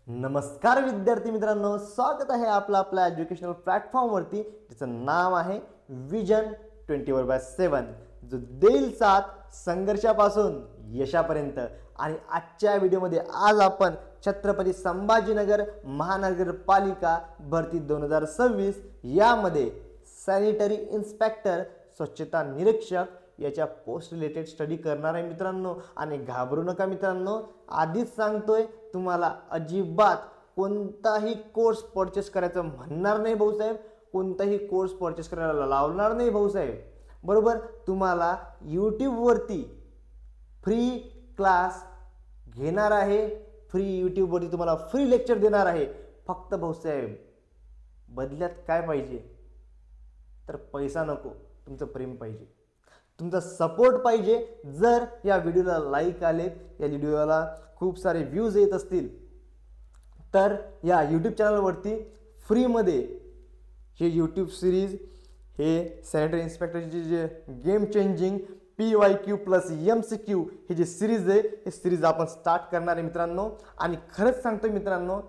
नमस्कार विद्यार्थी मित्रांनो, स्वागत आहे आपल्या एज्युकेशनल प्लॅटफॉर्मवरती ज्याचं नाव आहे विजन 24/7, जो देईल साथ संघर्षापासून यशापर्यंत। आणि आजच्या व्हिडिओमध्ये आज आपण छत्रपती संभाजीनगर महानगरपालिका भरती 2026 यामध्ये सॅनिटरी इन्स्पेक्टर स्वच्छता निरीक्षक याच्या पोस्ट रिलेटेड स्टडी करणार आहे मित्रांनो। आणि घाबरू नका मित्रांनो, आधीच सांगतोय तुम्हाला अजिबात कोणताही कोर्स परचेस करायचं म्हणणार नाही भाऊसाहेब, कोणताही कोर्स परचेस करायला लावणार नाही भाऊसाहेब, बरोबर। तुम्हाला यूट्यूबवरती फ्री क्लास घेणार आहे, फ्री यूट्यूबवरती तुम्हाला फ्री लेक्चर देणार आहे। फक्त भाऊसाहेब बदल्यात काय पाहिजे तर पैसा नको, तुमचं प्रेम पाहिजे, तुमचा सपोर्ट पाहिजे। जर या व्हिडिओला लाईक आलेत, या व्हिडिओला खूप सारे व्ह्यूज येत असतील तर या यूट्यूब चॅनलवरती फ्रीमध्ये हे यूट्यूब सिरीज, हे सॅनिटरी इन्स्पेक्टरची जे game changing PYQ plus MCQ ही जी सिरीज आहे, ही सिरीज आपण स्टार्ट करणार आहे मित्रांनो। आणि खरंच सांगतो मित्रांनो,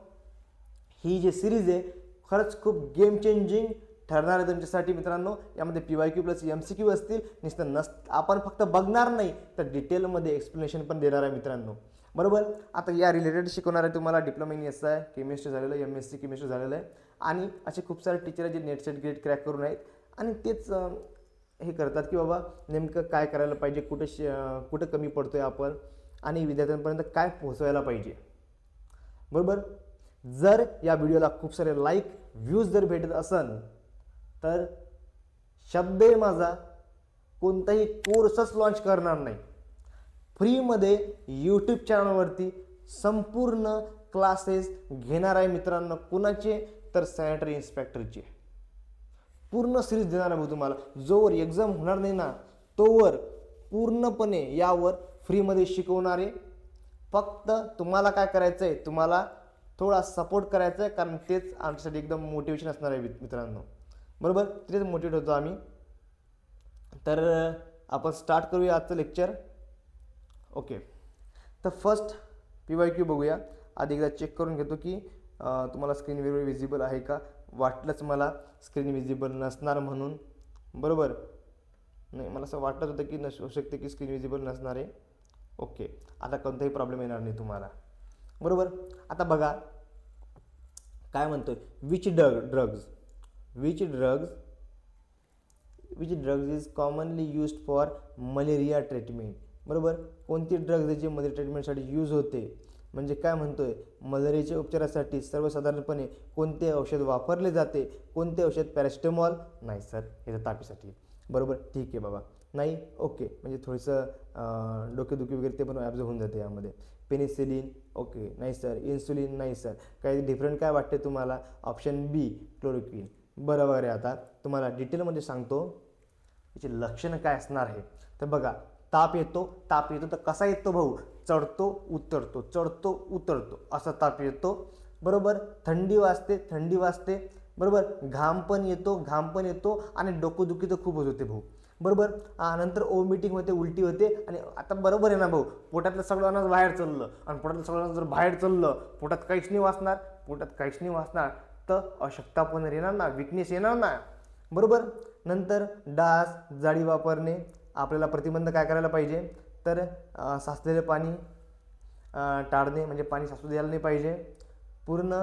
ही जी सिरीज आहे खरंच खूप गेम चेंजिंग ठरणार आहे तुमच्यासाठी मित्रांनो। यामध्ये PYQ प्लस MCQ असतील, नुसतं आपण फक्त बघणार नाही तर डिटेलमध्ये एक्सप्लेनेशन पण देणार आहे मित्रांनो, बरोबर। आता या रिलेटेड शिकवणार आहे तुम्हाला डिप्लोमा इन SI केमिस्ट्री झालेलं आहे, MSc केमिस्ट्री झालेलं आहे। आणि असे खूप सारे टीचर आहेत जे नेट सेट ग्रेड क्रॅक करून आहेत आणि तेच हे करतात की बाबा नेमकं काय करायला पाहिजे, कुठं कमी पडतोय आपण आणि विद्यार्थ्यांपर्यंत काय पोहोचवायला पाहिजे, बरोबर। जर या व्हिडिओला खूप सारे लाईक व्ह्यूज जर भेटत असेल तर शब्द आहे माझा, कोणताही कोर्सच लॉन्च करणार नाही, फ्रीमध्ये यूट्यूब चॅनलवरती संपूर्ण क्लासेस घेणार आहे मित्रांनो। कुणाचे तर सॅनिटरी इन्स्पेक्टरचे पूर्ण सिरीज देणार आहे तुम्हाला। जोवर एक्झाम होणार नाही ना तोवर पूर्णपणे यावर फ्रीमध्ये शिकवणार आहे। फक्त तुम्हाला काय करायचं आहे, तुम्हाला थोडा सपोर्ट करायचा आहे, कारण तेच आमच्यासाठी एकदम मोटिवेशन असणार आहे मित्रांनो, बरोबर। तेच मोटिवेट होतो आम्ही। तर आपण स्टार्ट करूया आजचं लेक्चर। ओके, तर फर्स्ट PYQ बघूया। आधी एकदा चेक करून घेतो की तुम्हाला स्क्रीन वेगवेगळी विजिबल आहे का। वाटलंच मला स्क्रीन विजिबल नसणार म्हणून, बरोबर। नाही, मला असं वाटत होतं की नसू शकते की स्क्रीन विजिबल नसणार आहे। ओके, आता कोणताही प्रॉब्लेम येणार नाही तुम्हाला, बरोबर। आता बघा काय म्हणतोय, which drugs is commonly used for malaria treatment, बरोबर। कोणती ड्रग्ज आहे जे मलेरिया ट्रीटमेंटसाठी यूज होते, म्हणजे काय म्हणतोय, मलेरियाच्या उपचारासाठी सर्वसाधारणपणे कोणते औषध वापरले जाते, कोणते औषध पॅरासिटामॉल नाही सर, हे तापीसाठी, बरोबर। ठीक आहे बाबा, नाही, ओके, म्हणजे थोडंसं डोकेदुखी वगैरे ते पण ॲब्झॉर्ब होऊन जाते यामध्ये। पेनिसिलिन, ओके, नाही सर। इन्सुलिन, नाही सर। काही डिफरंट काय वाटते तुम्हाला, ऑप्शन बी क्लोरोक्विन, बरोबर आहे। आता तुम्हाला डिटेलमध्ये सांगतो याचे लक्षणं काय असणार आहे। तर बघा, ताप येतो तर कसा येतो भाऊ, चढतो उतरतो, चढतो उतरतो असा ताप येतो, बरोबर। थंडी वाजते, बरोबर। घाम पण येतो आणि डोकंदुखी तर खूपच होते भाऊ, बरोबर। नंतर ओमिटिंग होते, उलटी होते। आणि आता बरोबर आहे ना भाऊ, पोटातलं सगळं अन्न बाहेर चाललं आणि पोटातलं सगळं जर बाहेर चाललं, पोटात काहीच नाही वाचणार तर अशक्तपणा येणार ना, विकनेस येणार ना, बरोबर। नंतर डास जाळी वापरणे, आपल्याला प्रतिबंध काय करायला पाहिजे तर साचलेले पाणी टाळणे, म्हणजे पाणी साचू द्यायला नाही पाहिजे। पूर्ण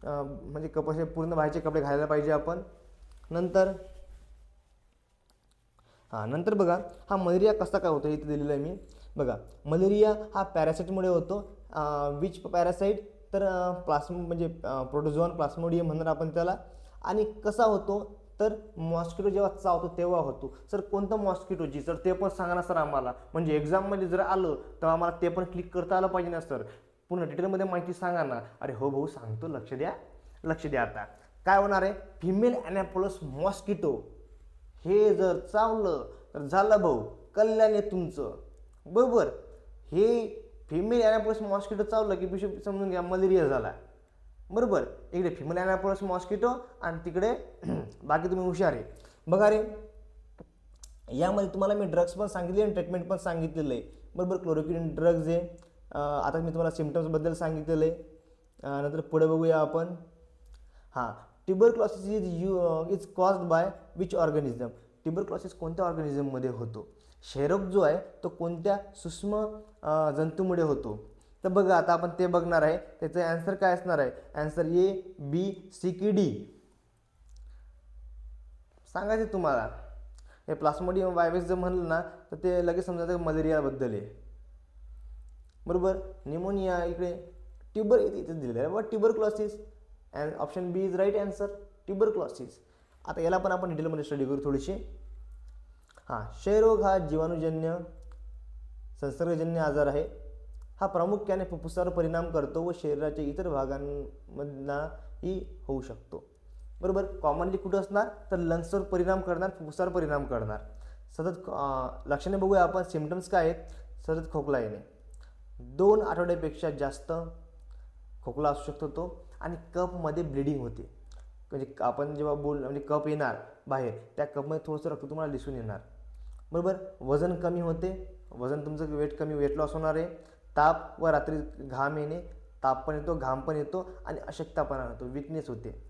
म्हणजे कपडे पूर्ण बाहेरचे कपडे घालायला पाहिजे आपण। नंतर बघा, हा मलेरिया कसा काय होतो इथे दिलेलं आहे मी। बघा, मलेरिया हा पॅरासाईटमुळे होतो। विच पॅरासाईट तर म्हणजे प्रोटोझोन प्लास्मोडियम म्हणणार आपण त्याला। आणि कसा होतो तर मॉस्किटो जेव्हा चावतो तेव्हा होतो। सर कोणतं मॉस्किटोची, सर ते पण सांगा ना सर आम्हाला, म्हणजे एक्झाममध्ये जर आलं तर आम्हाला ते पण क्लिक करता आलं पाहिजे ना सर, पूर्ण डिटेलमध्ये माहिती सांगा ना। अरे हो भाऊ सांगतो, लक्ष द्या। आता काय होणार आहे, फिमेल अनॅपोलस मॉस्किटो हे जर चावलं तर झालं भाऊ कल्याण आहे तुमचं, बरोबर। हे फिमेल अनॅपोलस मॉस्किटो चावलं की विषय समजून घ्या मलेरिया झाला, बरोबर। इकडे फिमेल अनॅपोलस मॉस्किटो आणि तिकडे बाकी तुम्ही हुशार आहे। बघा रे, यामध्ये तुम्हाला मी ड्रग्स पण सांगितले आणि ट्रीटमेंट पण सांगितलेलं आहे, बरोबर। क्लोरोक्विन ड्रग्ज आहे। आता मी तुम्हाला सिम्पटम्सबद्दल सांगितलेलं आहे, नंतर पुढे बघूया आपण. हां, tuberculosis is caused by which organism. Tuberculosis कोणत्या ऑर्गॅनिझममध्ये होतो? क्षयरोग जो आहे तो कोणत्या सूक्ष्म जंतूमुळे होतो? तर बघा आता आपण ते बघणार आहे. त्याचं ॲन्सर काय असणार आहे? ॲन्सर ए, बी, सी की डी सांगायचं तुम्हाला. हे प्लास्मोडियम वायरस जर म्हणलं ना तर ते लगेच समजायचं मलेरियाबद्दल आहे. बरोबर. निमोनिया इकडे ट्युबर इथे दिलेलं आहे but tuberculosis and option B is right answer, tuberculosis. आता याला पण आपण डिटेलमध्ये स्टडी करू थोडीशी. हां, क्षयरोग हा जीवाणूजन्य संसर्गजन्य आजार आहे. हा प्रामुख्याने फुफ्फुसावर परिणाम करतो व शरीराच्या इतर भागांमधलाही होऊ शकतो. बरोबर. कॉमनली कुठं असणार तर लंग्सवर परिणाम करणार, फुफ्फुसावर परिणाम करणार. सतत लक्षणे बघूया आपण. सिम्पटम्स काय आहेत? सतत खोकला येणे, 2 आठवड्यापेक्षा जास्त खोकला असू शकतो तो, आणि कपमध्ये ब्लिडिंग होते. म्हणजे आपण जेव्हा म्हणजे कप येणार बाहेर, त्या कपमध्ये थोडंसं रक्त तुम्हाला दिसून येणार. बरोबर. वजन कमी होते, वजन तुमचं वेट कमी, वेट लॉस होणार आहे. ताप व रात्री घाम येणे, ताप पण येतो, घाम पण येतो आणि अशक्तपणा होतो, विकनेस होते.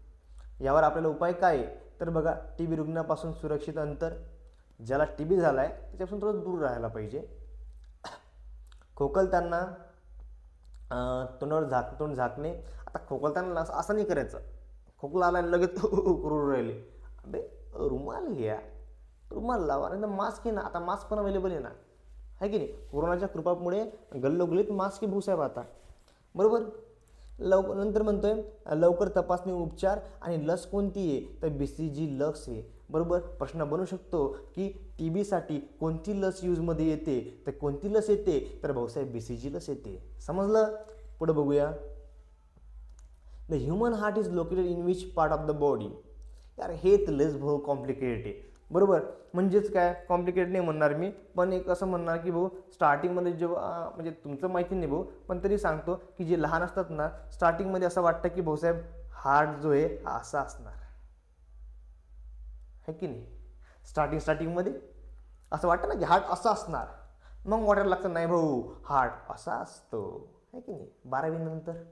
यावर आपल्याला उपाय काय आहे? तर बघा, TB रुग्णापासून सुरक्षित अंतर. ज्याला TB झाला आहे त्याच्यापासून थोडं दूर राहायला पाहिजे. खोकलताना तोंडावर तोंड झाकणे. आता खोकलताना असं नाही करायचं. खोकला आला लगेच करून राहिले, अबे रुमाल घ्या, रुमाल लावा, नाही तर मास्क घे ना. आता मास्क पण अवेलेबल आहे ना, आहे की नाही? कोरोनाच्या कृपामुळे गल्लोगल्लीत मास्क ही भाऊसाहेब आता. बरोबर. नंतर म्हणतोय लवकर तपासणी, उपचार आणि लस कोणती आहे? तर BCG लस आहे. बरोबर. प्रश्न बनू शकतो की TBसाठी कोणती लस यूजमध्ये येते? तर कोणती लस येते? तर भाऊसाहेब BCG लस येते. समजलं? पुढे बघूया. The human heart is located in which part of the body. यार हे तर लेस भाऊ कॉम्प्लिकेटेड आहे. बरोबर. म्हणजेच काय, कॉम्प्लिकेटेड नाही म्हणणार मी, पण एक असं म्हणणार की भाऊ स्टार्टिंगमध्ये जेव्हा म्हणजे तुमचं माहिती नाही भाऊ, पण तरी सांगतो की जे लहान असतात ना, स्टार्टिंगमध्ये असं वाटतं की भाऊसाहेब हार्ट जो आहे हा असा असणार, है की नाही? स्टार्टिंगमध्ये असं वाटतं ना की हार्ट असा असणार. मग वाटायला लागतं नाही भाऊ हार्ट असा असतो, है की नाही? 12वी नंतर,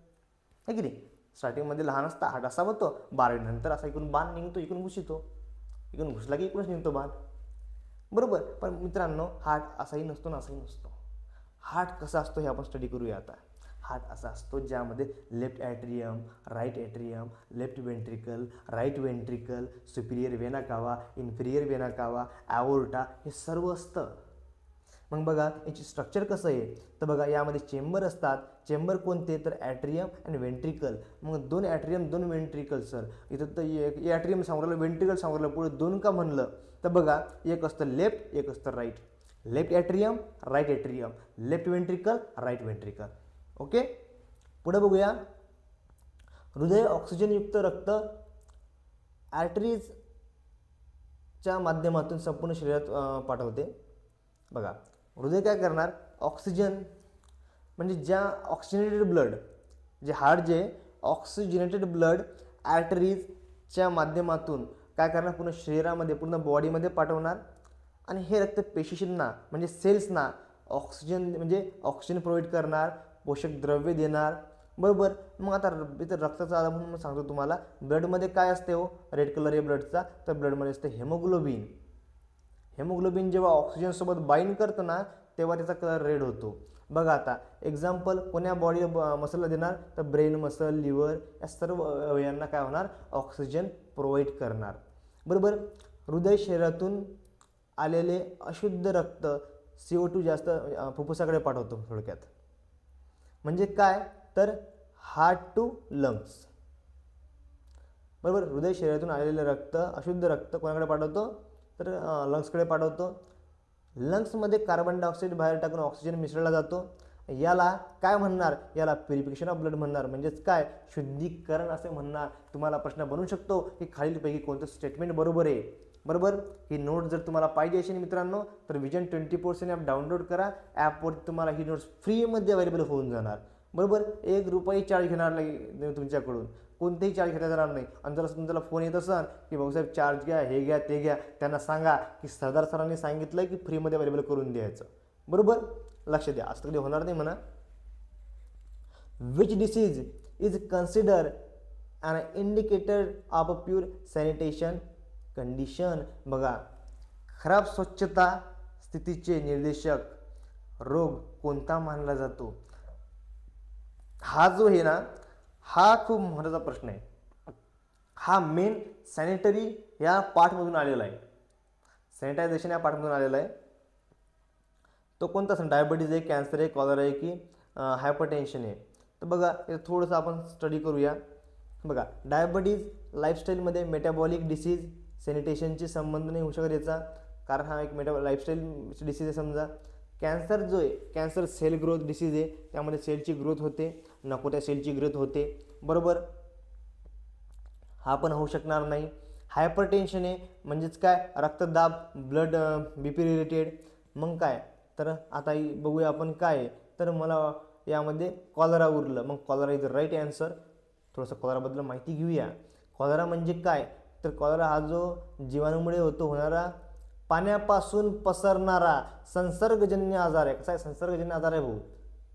है की नाही? स्टार्टिंगमध्ये लहान असता हार्ट असा होतो, 12वी नंतर असा इकडून बाण निघतो, इकडून घुसतो, इकडून घुसला की इकडूनच निघतो बाण. बरोबर. पण मित्रांनो हार्ट असाही नसतो ना असाही नसतो. हार्ट कसा असतो हे आपण स्टडी करूया आता. हार्ट असा असतो ज्यामध्ये left atrium, right atrium, left ventricle, right ventricle, superior vena cava, inferior vena cava, aorta हे सर्व असतं. मग बघा याची स्ट्रक्चर कसं आहे? तर बघा यामध्ये चेंबर असतात. चेंबर कोणते? तर ॲट्रियम आणि वेंट्रिकल. मग 2 ॲट्रियम 2 वेंट्रिकल. सर इथं तर ॲट्रियम सांगू राहिलं, वेंट्रिकल सांगू राहिलं, पुढे 2 का म्हणलं? तर बघा एक असतं लेफ्ट, एक असतं right. Left atrium, right atrium, left ventricle, right ventricle. Okay. पुढे बघूया. हृदय ऑक्सिजनयुक्त रक्त आर्टरीजच्या माध्यमातून संपूर्ण शरीरात पाठवते. बघा हृदय काय करणार? ऑक्सिजन म्हणजे ज्या ऑक्सिजनेटेड ब्लड, जे हार्ट जे ऑक्सिजनेटेड ब्लड आर्टरीजच्या माध्यमातून काय करणार? पूर्ण शरीरामध्ये, पूर्ण बॉडीमध्ये पाठवणार. आणि हे रक्त पेशींना म्हणजे सेल्सना ऑक्सिजन म्हणजे ऑक्सिजन प्रोव्हाइड करणार, पोषक द्रव्य देणार. बरोबर. मग आता इथं रक्ताचा आधार म्हणून सांगतो तुम्हाला, ब्लडमध्ये काय असते हो? रेड कलर आहे ब्लडचा, तर ब्लडमध्ये असते हेमोग्लोबिन. हेमोग्लोबिन जेव्हा ऑक्सिजनसोबत बाइंड करतं ना तेव्हा त्याचा कलर रेड होतो. बघा आता एक्झाम्पल कोण्या बॉडी मसलला देणार? तर ब्रेन मसल, लिव्हर या सर्व अवयवांना काय होणार? ऑक्सिजन प्रोव्हाइड करणार. बरोबर. हृदय शरीरातून आलेले अशुद्ध रक्त CO2 जास्त फुफ्फुसाकडे पाठवतो. थोडक्यात म्हणजे काय? तर हार्ट टू लंग्स. बरोबर. हृदय शरीरातून आलेले रक्त, अशुद्ध रक्त कोणाकडे पाठवतो? तर लंग्सकडे पाठवतो. लंग्समध्ये कार्बन डायऑक्साईड बाहेर टाकून ऑक्सिजन मिसळला जातो. याला काय म्हणणार? याला प्युरिफिकेशन ऑफ ब्लड म्हणणार. म्हणजेच काय? शुद्धीकरण असे म्हणणार. तुम्हाला प्रश्न बनू शकतो की खालीलपैकी कोणतं स्टेटमेंट बरोबर आहे? बरोबर. ही नोट जर तुम्हाला पाहिजे असेल मित्रांनो तर विजन 24/7 ॲप डाउनलोड करा. ॲपवरती तुम्हाला ही नोट्स फ्रीमध्ये अवेलेबल होऊन जाणार. बरोबर. 1 रुपये चार्ज घेणार नाही तुमच्याकडून, कोणतेही चार्ज घेतला जाणार नाही. आणि जर तुमच्याला फोन येत असेल की भाऊसाहेब चार्ज घ्या, हे घ्या, ते घ्या, त्यांना सांगा की सरदार सरांनी सांगितलं की फ्रीमध्ये अवेलेबल करून द्यायचं. बरोबर. लक्ष द्या, असं कधी होणार नाही म्हणा. Which disease is consider an indicator of a pure sanitation condition. बघा, खराब स्वच्छता स्थितीचे निर्देशक रोग कोणता मानला जातो? हा जो आहे ना, हा खूप महत्त्वाचा प्रश्न आहे. हा मेन सॅनिटरी या पार्टमधून आलेला आहे, सॅनिटायझेशन या पार्टमधून आलेला आहे. तो कोणता असेल? डायबिटीज आहे, कॅन्सर आहे, कॉलरा आहे की हायपरटेन्शन आहे? तर बघा, हे थोडंसं आपण स्टडी करूया. बघा, डायबिटीज लाईफस्टाईलमध्ये मेटाबॉलिक डिसीज सॅनिटेशनची संबंध नाही होऊ शकत याचा, कारण हा एक लाईफस्टाईल डिसीज आहे. समजा कॅन्सर जो आहे, कॅन्सर सेल ग्रोथ डिसीज आहे, त्यामध्ये सेलची ग्रोथ होते, नको त्या सेलची ग्रोथ होते, बरोबर, हा पण होऊ शकणार नाही. हायपरटेन्शन आहे म्हणजेच काय? रक्तदाब, ब्लड BP रिलेटेड. मग काय? तर आता बघूया आपण काय आहे. तर मला यामध्ये कॉलरा उरलं. मग cholera is the right answer. थोडंसं कॉलराबद्दल माहिती घेऊया. कॉलरा म्हणजे काय? तर कॉलरा हा जो जीवाणूमुळे होणारा पाण्यापासून पसरणारा संसर्गजन्य आजार आहे. कसा आहे? संसर्गजन्य आजार आहे भाऊ,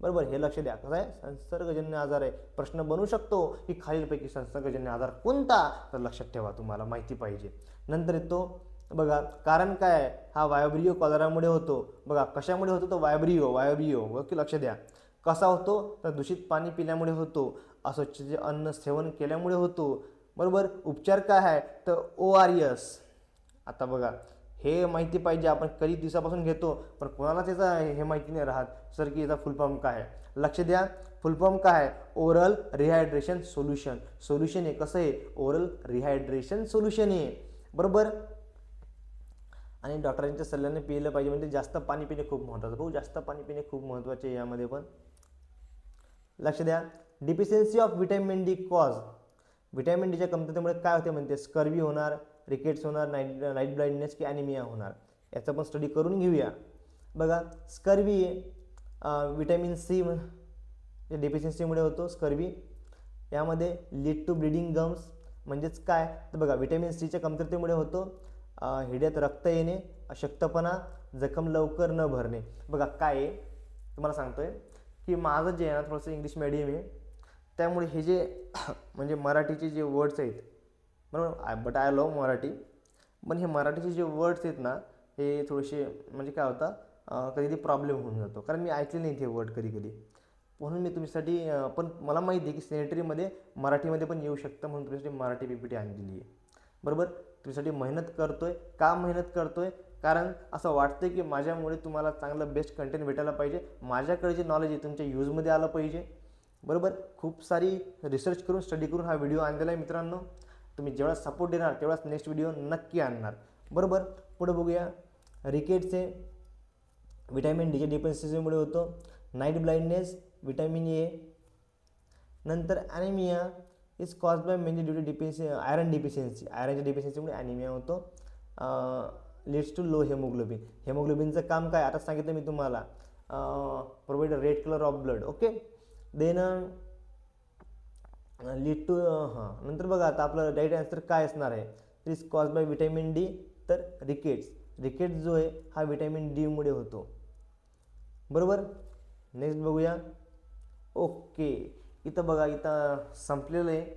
बरोबर, हे लक्ष द्या. कसं आहे? संसर्गजन्य आजार आहे. प्रश्न बनू शकतो की खालीलपैकी संसर्गजन्य आजार कोणता? तर लक्षात ठेवा, तुम्हाला माहिती पाहिजे. नंतर येतो बघा, कारण काय आहे? हा वायब्रियो कॉलरामुळे होतो. बघा, कशामुळे होतो? तो वायब्रियो ओके, लक्ष द्या. कसा होतो? तर दूषित पाणी पिल्यामुळे होतो, अस्वच्छ अन्न सेवन केल्यामुळे होतो, बरोबर. उपचार काय आहे? तर ORS. आता बघा, हे माहिती पाहिजे, आपण कधी दिवसापासून घेतो, पण कोणाला त्याचा हे माहिती नाही राहत सर की याचा फुल फॉर्म काय आहे. लक्ष द्या, फुल फॉर्म काय आहे? Oral rehydration solution. सोल्युशन आहे, कसं आहे? ओरल रिहायड्रेशन सोल्युशन आहे, बरोबर. आणि डॉक्टरांच्या सल्ल्याने पिलं पाहिजे. म्हणजे जास्त पाणी पिणे खूप महत्त्वाचं भाऊ, जास्त पाणी पिणे खूप महत्त्वाचे यामध्ये पण. लक्ष द्या, deficiency of vitamin D cause. Vitamin डीच्या कमतरतेमुळे काय होते म्हणते? स्कर्वी होणार, रिकेट्स होणार, नाईट ब्लाइंडनेस की ॲनिमिया होणार. याचा पण स्टडी करून घेऊया. बघा, स्कर्वी व्हिटॅमिन सी डेफिशियन्सीमुळे होतो स्कर्वी. यामध्ये लीड टू ब्लिडिंग गम्स म्हणजेच काय? तर बघा, व्हिटॅमिन सीच्या कमतरतेमुळे होतो हिड्यात रक्त येणे, अशक्तपणा, जखम लवकर न भरणे. बघा काय आहे तुम्हाला सांगतोय की माझं जे आहे ना थोडंसं इंग्लिश मीडियम आहे, त्यामुळे हे जे म्हणजे मराठीचे जे वर्ड्स आहेत, बरोबर, बट आय लव्ह मराठी, पण हे मराठीचे जे वर्ड्स आहेत ना हे थोडेसे म्हणजे काय होतं कधी प्रॉब्लेम होऊन जातो, कारण मी ऐकले नाही ते वर्ड कधी कधी. म्हणून मी तुमच्यासाठी पण मला माहिती आहे की सॅनिटरीमध्ये मराठीमध्ये पण येऊ शकतं, म्हणून तुमच्यासाठी मराठी PPT आणलेली आहे, बरोबर. तुमच्यासाठी मेहनत करतोय. का मेहनत करतोय? कारण असं वाटतं की माझ्यामुळे तुम्हाला चांगलं बेस्ट कंटेंट भेटायला पाहिजे, माझ्याकडे जे नॉलेज आहे तुमच्या यूजमध्ये आलं पाहिजे, बरोबर. खूप सारी रिसर्च करून स्टडी करून हा व्हिडिओ आणलेला आहे मित्रांनो. तुम्ही जेवढा सपोर्ट देणार तेवढाच नेक्स्ट व्हिडिओ नक्की आणणार, बरोबर. पुढे बघूया, रिकेट्सचे व्हिटॅमिन डीच्या डिफिशियन्सीमुळे होतो. Night blindness vitamin A. नंतर anaemia is cause by mainly due to iron deficiency. आयरनच्या डिफिशियन्सीमुळे ॲनिमिया होतो. Leads to low haemoglobin. हेमोग्लोबिनचं काम काय आता सांगितलं मी तुम्हाला, provide red colour of blood, okay. Then lead to नंतर बघा आता आपलं राईट आन्सर काय असणार आहे? Is cause by vitamin D. तर रिकेट्स जो आहे हा व्हिटॅमिन डी मुळे होतो, बरोबर. नेक्स्ट बघूया. ओके, इथं बघा, इथं संपलेलं आहे,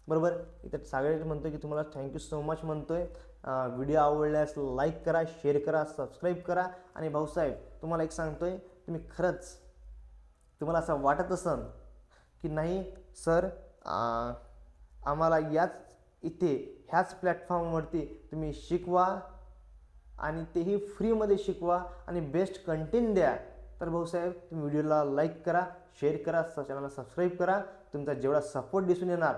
बरोबर. इथं सगळ्यात म्हणतो की तुम्हाला थँक्यू सो मच म्हणतोय. व्हिडिओ आवडल्यास लाईक करा, शेअर करा, सबस्क्राईब करा. आणि भाऊसाहेब तुम्हाला एक सांगतोय, तुम्ही खरंच तुम्हाला असं वाटत असन की नाही सर आम्हाला ह्याच प्लॅटफॉर्मवरती तुम्ही शिकवा आणि तेही फ्रीमध्ये शिकवा आणि बेस्ट कंटेंट द्या, तर भाऊसाहेब तुम्ही व्हिडिओला लाईक करा, शेअर करा, चॅनलला सबस्क्राईब करा. तुमचा जेवढा सपोर्ट दिसून येणार,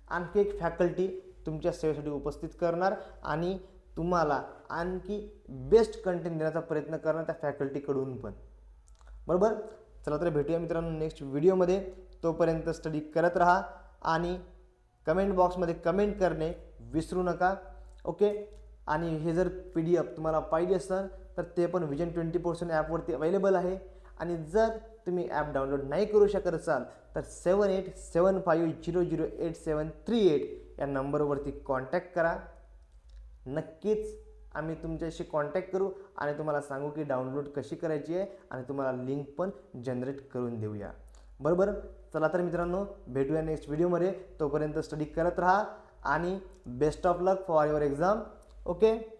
आणखी एक फॅकल्टी तुमच्या सेवेसाठी उपस्थित करणार आणि तुम्हाला आणखी बेस्ट कंटेंट देण्याचा प्रयत्न करणार त्या फॅकल्टीकडून पण, बरोबर. चला तर भेटूया मित्रांनो नेक्स्ट व्हिडिओमध्ये. तोपर्यंत स्टडी करत राहा आणि कमेंट बॉक्समध्ये कमेंट करणे विसरू नका, ओके. आणि हे जर PDF तुम्हाला पाहिजे असेल तर ते पण Vision 24/7 ॲपवरती अवेलेबल आहे. आणि जर तुम्ही ॲप डाउनलोड नाही करू शकत असाल तर 7875008738 या नंबरवरती कॉन्टॅक्ट करा. नक्कीच आम्ही तुमच्याशी कॉन्टॅक्ट करू आणि तुम्हाला सांगू की डाउनलोड कशी करायची आहे आणि तुम्हाला लिंक पण जनरेट करून देऊया. बरोबर. चला तर मित्रांनो, भेटूया नेक्स्ट व्हिडिओमध्ये. तोपर्यंत स्टडी करत राहा आणि best of luck for your exam. Okay.